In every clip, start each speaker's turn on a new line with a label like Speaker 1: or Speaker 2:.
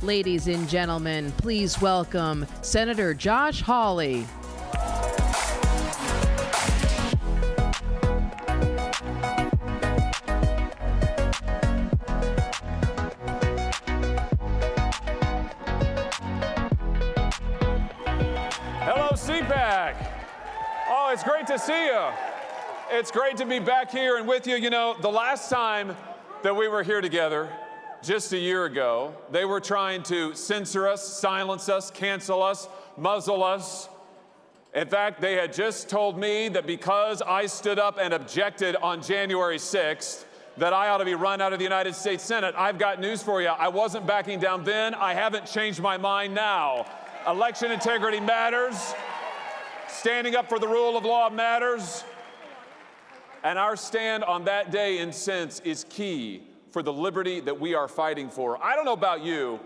Speaker 1: Ladies and gentlemen, please welcome Senator Josh Hawley.
Speaker 2: Hello, CPAC. Oh, it's great to see you. It's great to be back here and with you. You know, the last time that we were here together, just a year ago, they were trying to censor us, silence us, cancel us, muzzle us. In fact, they had just told me that because I stood up and objected on January 6th, that I ought to be run out of the United States Senate. I've got news for you. I wasn't backing down then. I haven't changed my mind now. Election integrity matters. Standing up for the rule of law matters. And our stand on that day and since is key for the liberty that we are fighting for. I don't know about you,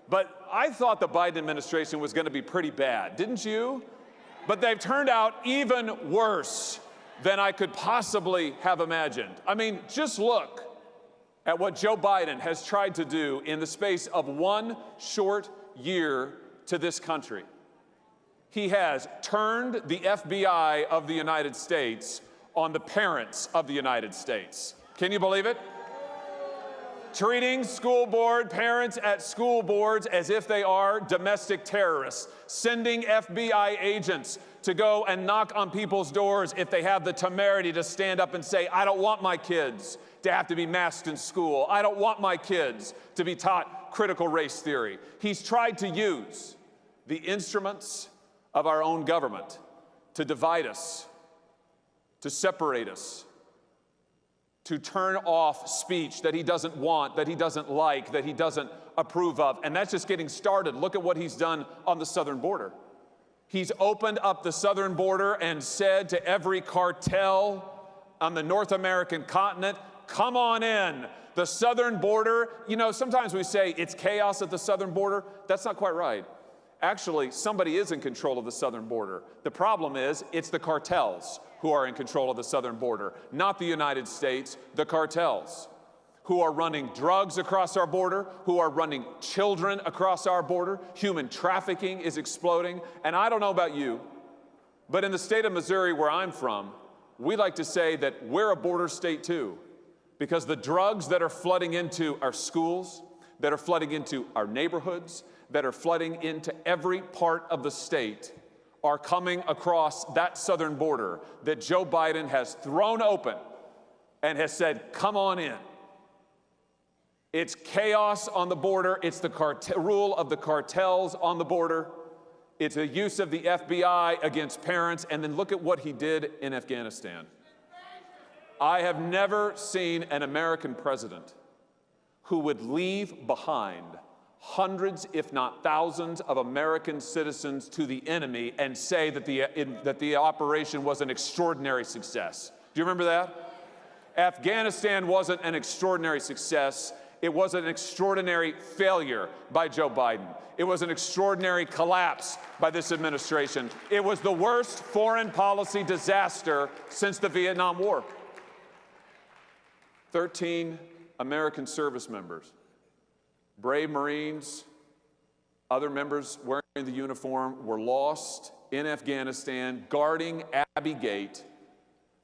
Speaker 2: but I thought the Biden administration was going to be pretty bad, didn't you? But they've turned out even worse than I could possibly have imagined. I mean, just look at what Joe Biden has tried to do in the space of one short year to this country. He has turned the FBI of the United States on the parents of the United States. Can you believe it? Treating school board parents at school boards as if they are domestic terrorists, sending FBI agents to go and knock on people's doors if they have the temerity to stand up and say, I don't want my kids to have to be masked in school. I don't want my kids to be taught critical race theory. He's tried to use the instruments of our own government to divide us, to separate us, to turn off speech that he doesn't want, that he doesn't like, that he doesn't approve of. And that's just getting started. Look at what he's done on the southern border. He's opened up the southern border and said to every cartel on the North American continent, come on in. The southern border, you know, sometimes we say it's chaos at the southern border. That's not quite right. Actually, somebody is in control of the southern border. The problem is it's the cartels who are in control of the southern border, not the United States, the cartels, who are running drugs across our border, who are running children across our border. Human trafficking is exploding. And I don't know about you, but in the state of Missouri, where I'm from, we like to say that we're a border state too, because the drugs that are flooding into our schools, that are flooding into our neighborhoods, that are flooding into every part of the state are coming across that southern border that Joe Biden has thrown open and has said, come on in. It's chaos on the border. It's the rule of the cartels on the border. It's a use of the FBI against parents. And then look at what he did in Afghanistan. I have never seen an American president who would leave behind hundreds, if not thousands, of American citizens to the enemy and say that the operation was an extraordinary success. Do you remember that? Afghanistan wasn't an extraordinary success. It was an extraordinary failure by Joe Biden. It was an extraordinary collapse by this administration. It was the worst foreign policy disaster since the Vietnam War. 13 American service members, brave Marines, other members wearing the uniform, were lost in Afghanistan guarding Abbey Gate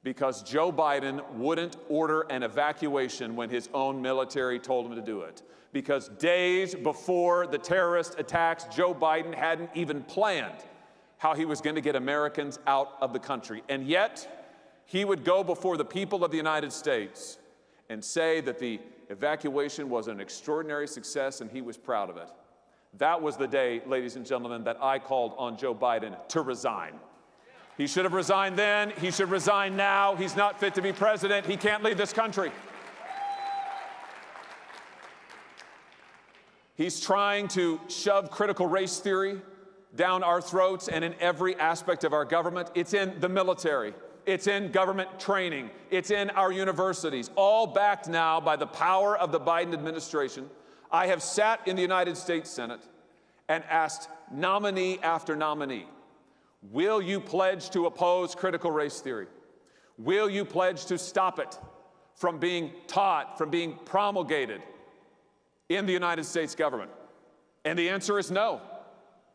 Speaker 2: because Joe Biden wouldn't order an evacuation when his own military told him to do it. Because days before the terrorist attacks, Joe Biden hadn't even planned how he was going to get Americans out of the country. And yet, he would go before the people of the United States and say that the evacuation was an extraordinary success and he was proud of it. That was the day, ladies and gentlemen, that I called on Joe Biden to resign. He should have resigned then. He should resign now. He's not fit to be president. He can't lead this country. He's trying to shove critical race theory down our throats and in every aspect of our government. It's in the military. It's in government training. It's in our universities, all backed now by the power of the Biden administration. I have sat in the United States Senate and asked nominee after nominee, will you pledge to oppose critical race theory? Will you pledge to stop it from being taught, from being promulgated in the United States government? And the answer is no.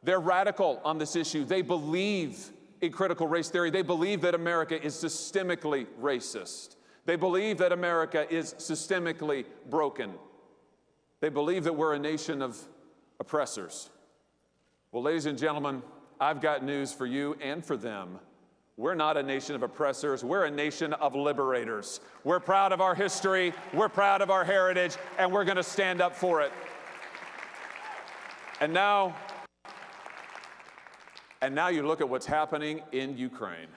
Speaker 2: They're radical on this issue. They believe in critical race theory. They believe that America is systemically racist. They believe that America is systemically broken. They believe that we're a nation of oppressors. Well, ladies and gentlemen, I've got news for you and for them. We're not a nation of oppressors. We're a nation of liberators. We're proud of our history. We're proud of our heritage, and we're going to stand up for it. And now you look at what's happening in Ukraine.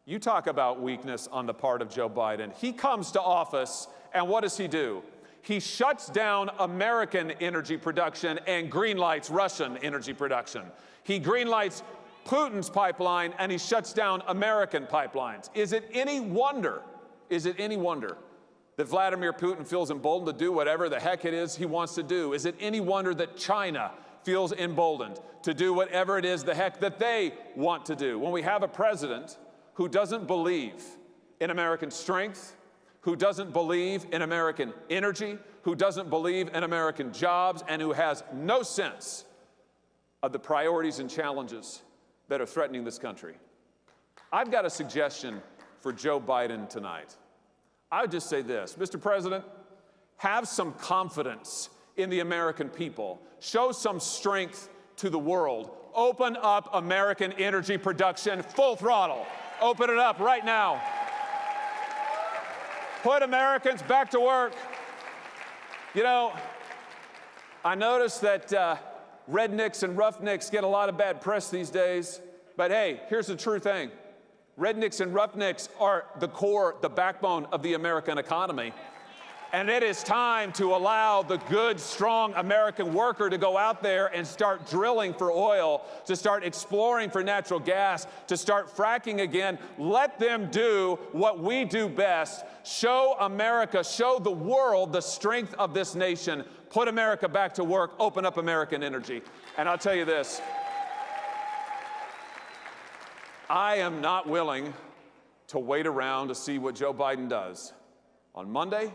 Speaker 2: You talk about weakness on the part of Joe Biden. He comes to office, and what does he do? He shuts down American energy production and greenlights Russian energy production. He greenlights Putin's pipeline, and he shuts down American pipelines. Is it any wonder that Vladimir Putin feels emboldened to do whatever the heck it is he wants to do? Is it any wonder that China feels emboldened to do whatever it is the heck that they want to do? When we have a president who doesn't believe in American strength, who doesn't believe in American energy, who doesn't believe in American jobs, and who has no sense of the priorities and challenges that are threatening this country. I've got a suggestion for Joe Biden tonight. I would just say this, Mr. President, have some confidence in the American people. Show some strength to the world. Open up American energy production full throttle. Open it up right now. Put Americans back to work. You know, I notice that rednecks and roughnecks get a lot of bad press these days, but hey, here's the true thing. Rednecks and roughnecks are the core, the backbone of the American economy. And it is time to allow the good, strong American worker to go out there and start drilling for oil, to start exploring for natural gas, to start fracking again. Let them do what we do best. Show America, show the world the strength of this nation. Put America back to work. Open up American energy. And I'll tell you this. I am not willing to wait around to see what Joe Biden does. On Monday,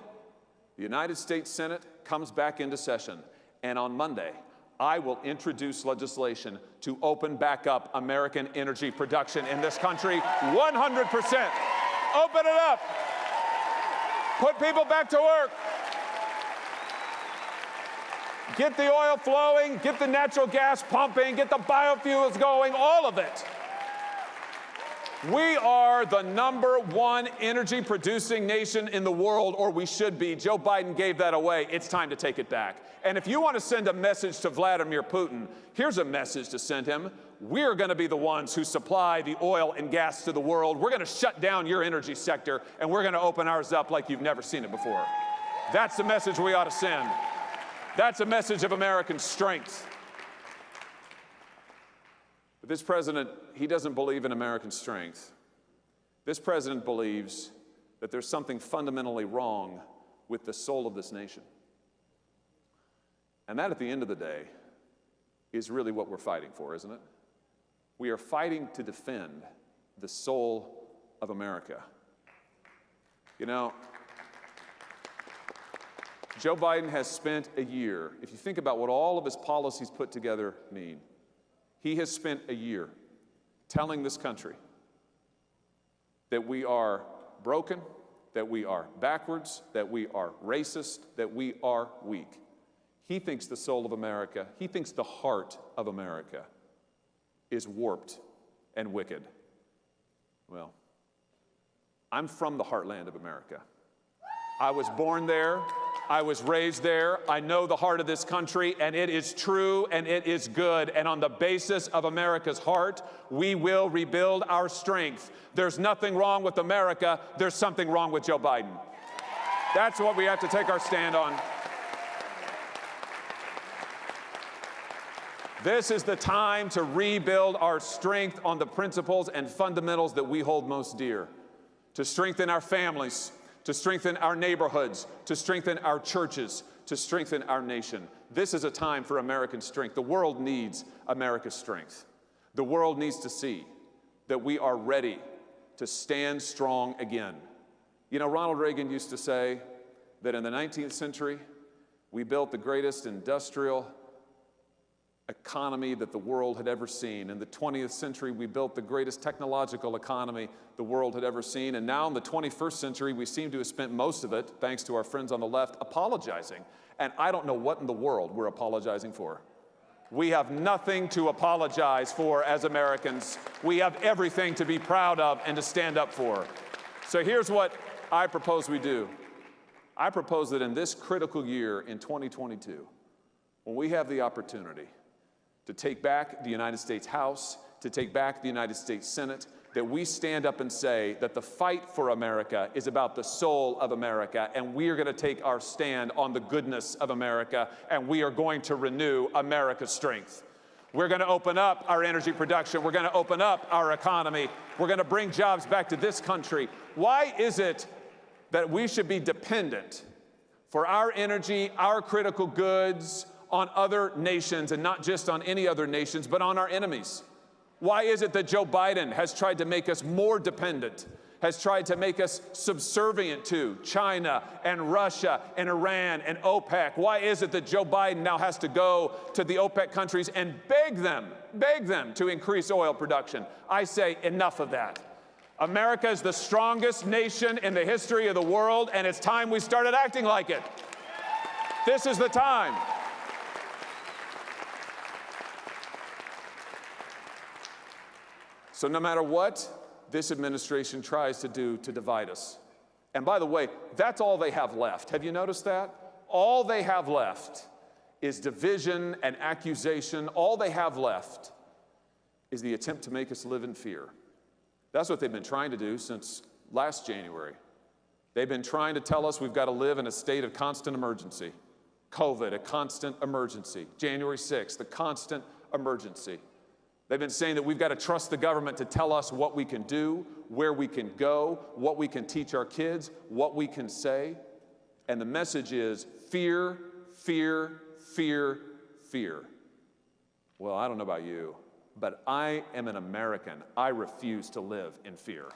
Speaker 2: the United States Senate comes back into session, and on Monday, I will introduce legislation to open back up American energy production in this country 100%. Open it up. Put people back to work. Get the oil flowing, get the natural gas pumping, get the biofuels going, all of it. We are the #1 energy producing nation in the world, or we should be. Joe Biden gave that away. It's time to take it back. And if you want to send a message to Vladimir Putin, here's a message to send him. We're going to be the ones who supply the oil and gas to the world. We're going to shut down your energy sector, and we're going to open ours up like you've never seen it before. That's the message we ought to send. That's a message of American strength. But this president, he doesn't believe in American strength. This president believes that there's something fundamentally wrong with the soul of this nation. And that, at the end of the day, is really what we're fighting for, isn't it? We are fighting to defend the soul of America. You know, Joe Biden has spent a year, if you think about what all of his policies put together mean, he has spent a year telling this country that we are broken, that we are backwards, that we are racist, that we are weak. He thinks the soul of America, he thinks the heart of America is warped and wicked. Well, I'm from the heartland of America. I was born there. I was raised there. I know the heart of this country, and it is true and it is good. And on the basis of America's heart, we will rebuild our strength. There's nothing wrong with America. There's something wrong with Joe Biden. That's what we have to take our stand on. This is the time to rebuild our strength on the principles and fundamentals that we hold most dear, to strengthen our families, to strengthen our neighborhoods, to strengthen our churches, to strengthen our nation. This is a time for American strength. The world needs America's strength. The world needs to see that we are ready to stand strong again. You know, Ronald Reagan used to say that in the 19th century, we built the greatest industrial economy that the world had ever seen. In the 20th century, we built the greatest technological economy the world had ever seen. And now in the 21st century, we seem to have spent most of it, thanks to our friends on the left, apologizing. And I don't know what in the world we're apologizing for. We have nothing to apologize for as Americans. We have everything to be proud of and to stand up for. So here's what I propose we do. I propose that in this critical year in 2022, when we have the opportunity to take back the United States House, to take back the United States Senate, that we stand up and say that the fight for America is about the soul of America, and we are going to take our stand on the goodness of America, and we are going to renew America's strength. We're going to open up our energy production. We're going to open up our economy. We're going to bring jobs back to this country. Why is it that we should be dependent for our energy, our critical goods, on other nations, and not just on any other nations, but on our enemies? Why is it that Joe Biden has tried to make us more dependent, has tried to make us subservient to China and Russia and Iran and OPEC? Why is it that Joe Biden now has to go to the OPEC countries and beg them to increase oil production? I say enough of that. America is the strongest nation in the history of the world, and it's time we started acting like it. This is the time. So no matter what this administration tries to do to divide us, and by the way, that's all they have left. Have you noticed that? All they have left is division and accusation. All they have left is the attempt to make us live in fear. That's what they've been trying to do since last January. They've been trying to tell us we've got to live in a state of constant emergency. COVID, a constant emergency. January 6th, a constant emergency. They've been saying that we've got to trust the government to tell us what we can do, where we can go, what we can teach our kids, what we can say. And the message is fear, fear, fear, fear. Well, I don't know about you, but I am an American. I refuse to live in fear.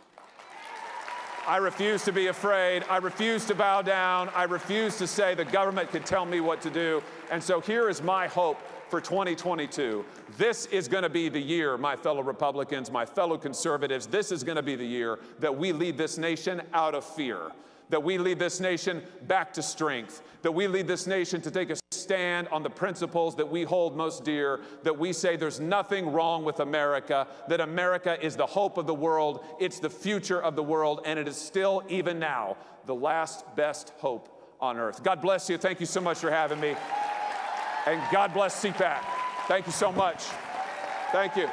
Speaker 2: I refuse to be afraid. I refuse to bow down. I refuse to say the government can tell me what to do. And so here is my hope for 2022. This is going to be the year, my fellow Republicans, my fellow conservatives, this is going to be the year that we lead this nation out of fear, that we lead this nation back to strength, that we lead this nation to take a stand on the principles that we hold most dear, that we say there's nothing wrong with America, that America is the hope of the world, it's the future of the world, and it is still, even now, the last best hope on earth. God bless you. Thank you so much for having me. And God bless CPAC. Thank you so much. Thank you.